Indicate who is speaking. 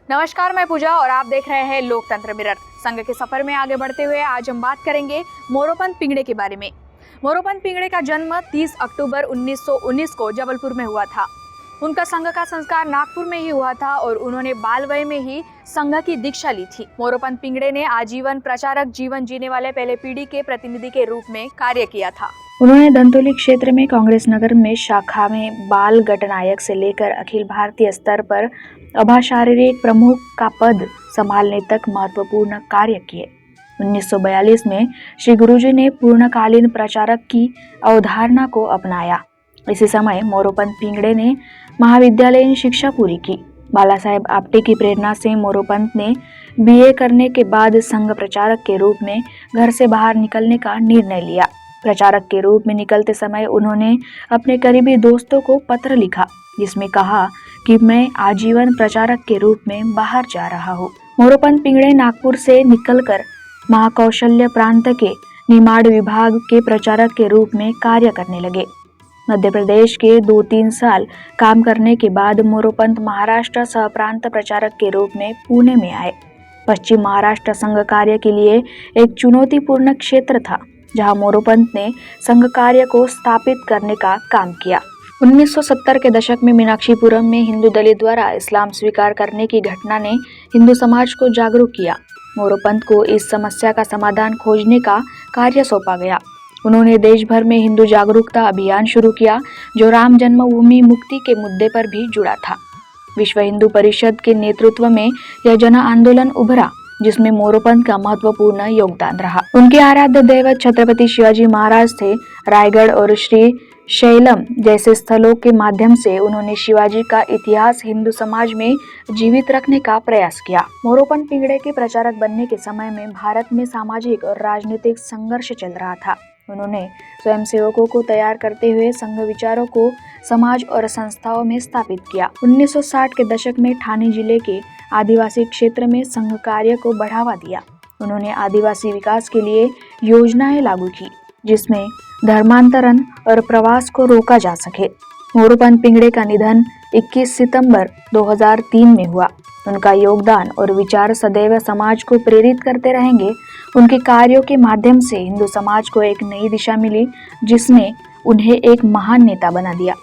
Speaker 1: नमस्कार, मैं पूजा और आप देख रहे हैं लोकतंत्र मिरर। संघ के सफर में आगे बढ़ते हुए आज हम बात करेंगे मोरोपंत पिंगड़े के बारे में। मोरोपंत पिंगड़े का जन्म 30 अक्टूबर 1919 को जबलपुर में हुआ था। उनका संघ का संस्कार नागपुर में ही हुआ था और उन्होंने बाल वय में ही संघ की दीक्षा ली थी। मोरोपंत पिंगड़े ने आजीवन प्रचारक जीवन जीने वाले पहले पीढ़ी के प्रतिनिधि के रूप में कार्य किया था। उन्होंने धंतोली क्षेत्र में कांग्रेस नगर में शाखा में बाल गठनायक से लेकर अखिल भारतीय स्तर पर अभा शारीरिक प्रमुख का पद संभालने तक महत्वपूर्ण कार्य किए। 1942 में श्री गुरुजी ने पूर्णकालीन प्रचारक की अवधारणा को अपनाया। इसी समय मोरोपंत पिंगड़े ने महाविद्यालयीन शिक्षा पूरी की। बाला साहेब आप्टे की प्रेरणा से मोरोपंत ने बीए करने के बाद संघ प्रचारक के रूप में घर से बाहर निकलने का निर्णय लिया। प्रचारक के रूप में निकलते समय उन्होंने अपने करीबी दोस्तों को पत्र लिखा, जिसमें कहा कि मैं आजीवन प्रचारक के रूप में बाहर जा रहा हूँ। मोरोपंत पिंगड़े नागपुर से निकलकर महाकौशल्य प्रांत के निमाड़ विभाग के प्रचारक के रूप में कार्य करने लगे। मध्य प्रदेश के 2-3 साल काम करने के बाद मोरोपंत महाराष्ट्र सह प्रांत प्रचारक के रूप में पुणे में आए। पश्चिम महाराष्ट्र संघ कार्य के लिए एक चुनौतीपूर्ण क्षेत्र था, जहां मोरोपंत ने संघ कार्य को स्थापित करने का काम किया। 1970 के दशक में मीनाक्षीपुरम में हिंदू दलित द्वारा इस्लाम स्वीकार करने की घटना ने हिंदू समाज को जागरूक किया। मोरोपंत को इस समस्या का समाधान खोजने का कार्य सौंपा गया। उन्होंने देश भर में हिंदू जागरूकता अभियान शुरू किया, जो राम जन्मभूमि मुक्ति के मुद्दे पर भी जुड़ा था। विश्व हिंदू परिषद के नेतृत्व में यह जन आंदोलन उभरा, जिसमें मोरोपंत का महत्वपूर्ण योगदान रहा। उनके आराध्य दैवत छत्रपति शिवाजी महाराज थे। रायगढ़ और श्री शैलम जैसे स्थलों के माध्यम से उन्होंने शिवाजी का इतिहास हिंदू समाज में जीवित रखने का प्रयास किया। मोरोपंत पिंगड़े के प्रचारक बनने के समय में भारत में सामाजिक और राजनीतिक संघर्ष चल रहा था। उन्होंने स्वयंसेवकों को तैयार करते हुए संघ विचारों को समाज और संस्थाओं में स्थापित किया। 1960 के दशक में ठाणे जिले के आदिवासी क्षेत्र में संघ कार्य को बढ़ावा दिया। उन्होंने आदिवासी विकास के लिए योजनाएं लागू की, जिसमें धर्मांतरण और प्रवास को रोका जा सके। मोरोपंत पिंगड़े का निधन 21 सितंबर 2003 में हुआ। उनका योगदान और विचार सदैव समाज को प्रेरित करते रहेंगे। उनके कार्यों के माध्यम से हिंदू समाज को एक नई दिशा मिली, जिसने उन्हें एक महान नेता बना दिया।